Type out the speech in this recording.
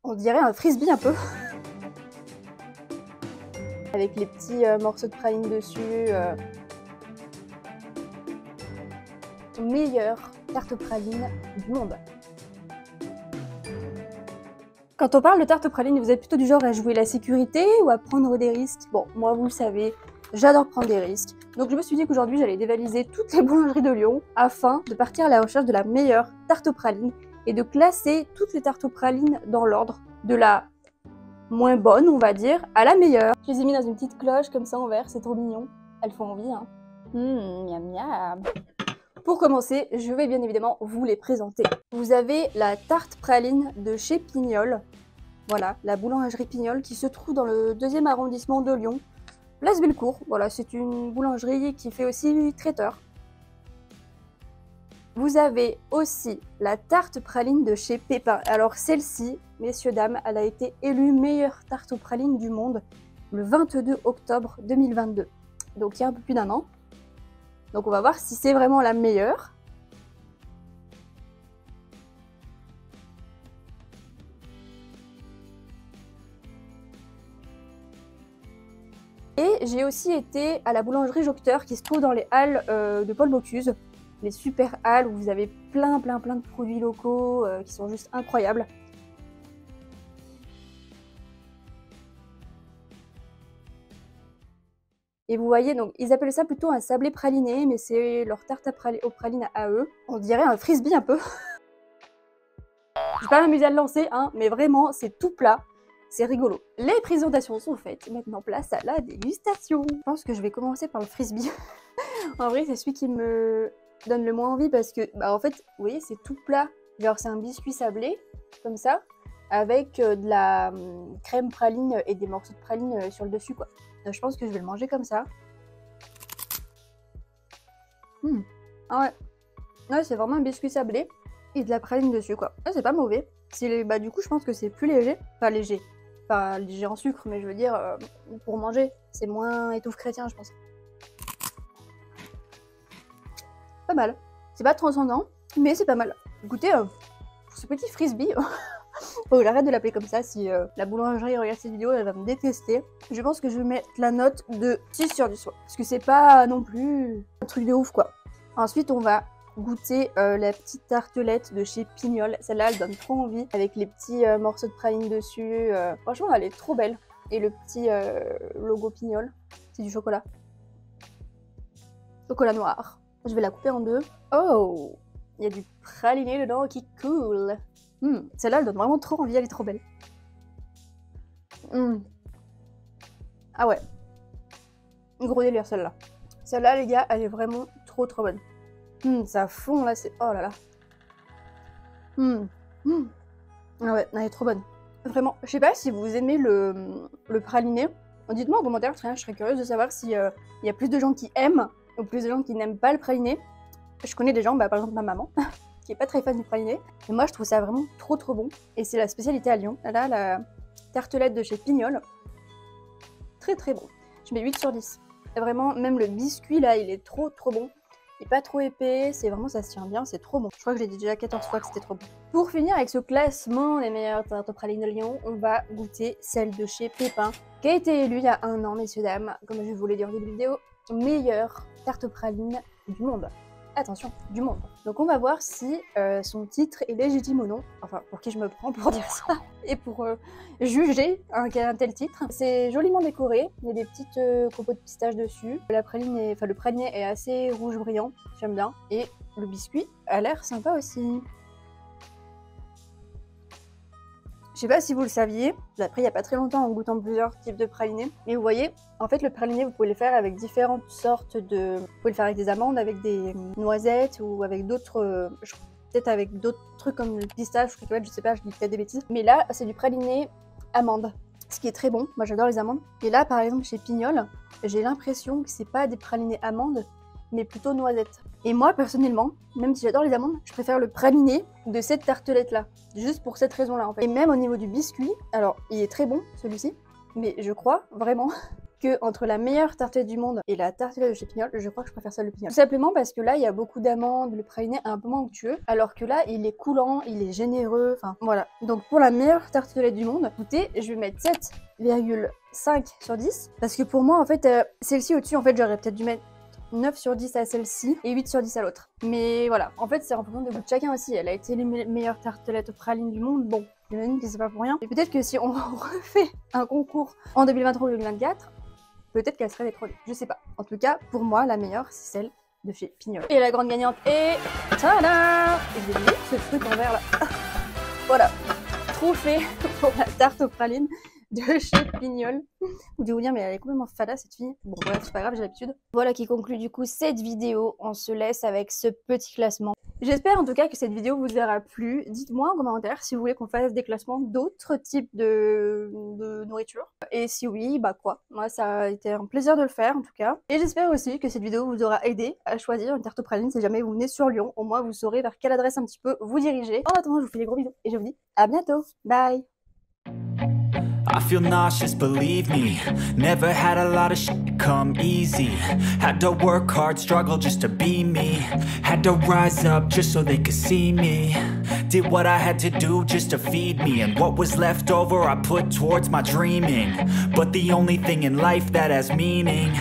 On dirait un frisbee un peu. Avec les petits morceaux de praline dessus. Meilleure tarte praline du monde. Quand on parle de tarte praline, vous êtes plutôt du genre à jouer la sécurité ou à prendre des risques? Bon, moi vous le savez, j'adore prendre des risques. Donc je me suis dit qu'aujourd'hui j'allais dévaliser toutes les boulangeries de Lyon afin de partir à la recherche de la meilleure tarte aux pralines et de classer toutes les tartes aux pralines dans l'ordre de la moins bonne, on va dire, à la meilleure. Je les ai mis dans une petite cloche comme ça en verre, c'est trop mignon. Elles font envie, hein. Miam miam. Pour commencer, je vais bien évidemment vous les présenter. Vous avez la tarte praline de chez Pignol. Voilà, la boulangerie Pignol qui se trouve dans le 2e arrondissement de Lyon. Place Bellecour, voilà, c'est une boulangerie qui fait aussi traiteur. Vous avez aussi la tarte praline de chez Pépin. Alors celle-ci, messieurs, dames, elle a été élue meilleure tarte aux pralines du monde le 22 octobre 2022. Donc il y a un peu plus d'un an. Donc on va voir si c'est vraiment la meilleure. Et j'ai aussi été à la boulangerie Jocteur qui se trouve dans les halles de Paul Bocuse. Les super halles où vous avez plein de produits locaux qui sont juste incroyables. Et vous voyez, donc ils appellent ça plutôt un sablé praliné, mais c'est leur tarte aux pralines à eux. On dirait un frisbee un peu. Je vais pas m'amuser à le lancer, hein, mais vraiment, c'est tout plat. C'est rigolo. Les présentations sont faites. Maintenant, place à la dégustation. Je pense que je vais commencer par le frisbee. En vrai, c'est celui qui me donne le moins envie parce que, bah en fait, vous voyez, c'est tout plat. Genre, c'est un biscuit sablé, comme ça, avec de la crème praline et des morceaux de praline sur le dessus, quoi. Donc, je pense que je vais le manger comme ça. Ah ouais. Ouais, c'est vraiment un biscuit sablé et de la praline dessus, quoi. Ah, c'est pas mauvais. Bah, du coup, je pense que c'est plus léger. Pas léger. Pas léger en sucre, mais je veux dire, pour manger, c'est moins étouffe chrétien, je pense. Pas mal. C'est pas transcendant, mais c'est pas mal. Écoutez, pour ce petit frisbee, faut que j'arrête de l'appeler comme ça. Si la boulangerie regarde cette vidéo, elle va me détester. Je pense que je vais mettre la note de 6 sur 10. Parce que c'est pas non plus un truc de ouf, quoi. Ensuite, on va goûter la petite tartelette de chez Pignol. Celle-là, elle donne trop envie. Avec les petits morceaux de praline dessus. Franchement, elle est trop belle. Et le petit logo Pignol, c'est du chocolat. Chocolat noir. Je vais la couper en deux. Oh, il y a du praliné dedans qui coule. Celle-là, elle donne vraiment trop envie, elle est trop belle. Ah ouais. Gros délire celle-là. Celle-là, les gars, elle est vraiment trop bonne. Ça fond là, c'est... Oh là là. Ah ouais, elle est trop bonne. Vraiment. Je sais pas si vous aimez le praliné. Dites-moi en commentaire, je serais curieuse de savoir s'il y a plus de gens qui aiment ou plus de gens qui n'aiment pas le praliné. Je connais des gens, bah, par exemple ma maman, qui est pas très fan du praliné. Mais moi, je trouve ça vraiment trop bon. Et c'est la spécialité à Lyon. Là, la tartelette de chez Pignol. Très bon. Je mets 8 sur 10. Et vraiment, même le biscuit, là, il est trop bon. Il est pas trop épais, c'est vraiment, ça se tient bien, c'est trop bon. Je crois que j'ai dit déjà 14 fois que c'était trop bon. Pour finir avec ce classement des meilleures tartes aux pralines de Lyon, on va goûter celle de chez Pépin, qui a été élue il y a un an, messieurs, dames, comme je vous l'ai dit en début de vidéo, meilleure tarte aux pralines du monde. Attention, du monde. Donc on va voir si son titre est légitime ou non. Enfin, pour qui je me prends pour dire ça. Et pour juger un tel titre. C'est joliment décoré. Il y a des petites copeaux de pistache dessus. Le praliné est assez rouge brillant. J'aime bien. Et le biscuit a l'air sympa aussi. Je sais pas si vous le saviez, j'ai appris il y a pas très longtemps en goûtant plusieurs types de pralinés, mais vous voyez, en fait le praliné vous pouvez le faire avec différentes sortes de... Vous pouvez le faire avec des amandes, avec des noisettes ou avec d'autres... peut-être avec d'autres trucs comme le pistache ou cacahuète, je sais pas, je dis peut-être des bêtises. Mais là, c'est du praliné amande, ce qui est très bon, moi j'adore les amandes. Et là par exemple chez Pignol, j'ai l'impression que c'est pas des pralinés amandes, mais plutôt noisettes. Et moi, personnellement, même si j'adore les amandes, je préfère le praliné de cette tartelette-là. Juste pour cette raison-là, en fait. Et même au niveau du biscuit, alors, il est très bon, celui-ci, mais je crois vraiment que entre la meilleure tartelette du monde et la tartelette de chez Pignol, je crois que je préfère celle de Pignol. Tout simplement parce que là, il y a beaucoup d'amandes, le praliné est un peu moins onctueux, alors que là, il est coulant, il est généreux, enfin voilà. Donc pour la meilleure tartelette du monde, écoutez, je vais mettre 7,5 sur 10, parce que pour moi, en fait, celle-ci au-dessus, en fait, j'aurais peut-être dû mettre 9 sur 10 à celle-ci et 8 sur 10 à l'autre. Mais voilà, en fait c'est en fonction des goûts de chacun aussi. Elle a été les meilleures tartelettes aux pralines du monde, bon, j'imagine que c'est pas pour rien. Et peut-être que si on refait un concours en 2023 ou 2024, peut-être qu'elle serait des produits, je sais pas. En tout cas, pour moi, la meilleure, c'est celle de chez Pignol. Et la grande gagnante est... Tada! Et j'ai mis ce truc en verre là. Voilà, trophée pour la tarte aux pralines de chez Pignol. Vous devez vous dire, mais elle est complètement fada cette fille. Bon, bref, c'est pas grave, j'ai l'habitude. Voilà qui conclut du coup cette vidéo. On se laisse avec ce petit classement. J'espère en tout cas que cette vidéo vous aura plu. Dites-moi en commentaire si vous voulez qu'on fasse des classements d'autres types de nourriture. Et si oui, bah quoi. Moi, ça a été un plaisir de le faire en tout cas. Et j'espère aussi que cette vidéo vous aura aidé à choisir une tarte aux pralines si jamais vous venez sur Lyon. Au moins, vous saurez vers quelle adresse un petit peu vous diriger. En attendant, je vous fais des gros bisous et je vous dis à bientôt. Bye! I feel nauseous, believe me. Never had a lot of shit come easy. Had to work hard, struggle just to be me. Had to rise up just so they could see me. Did what I had to do just to feed me. And what was left over I put towards my dreaming. But the only thing in life that has meaning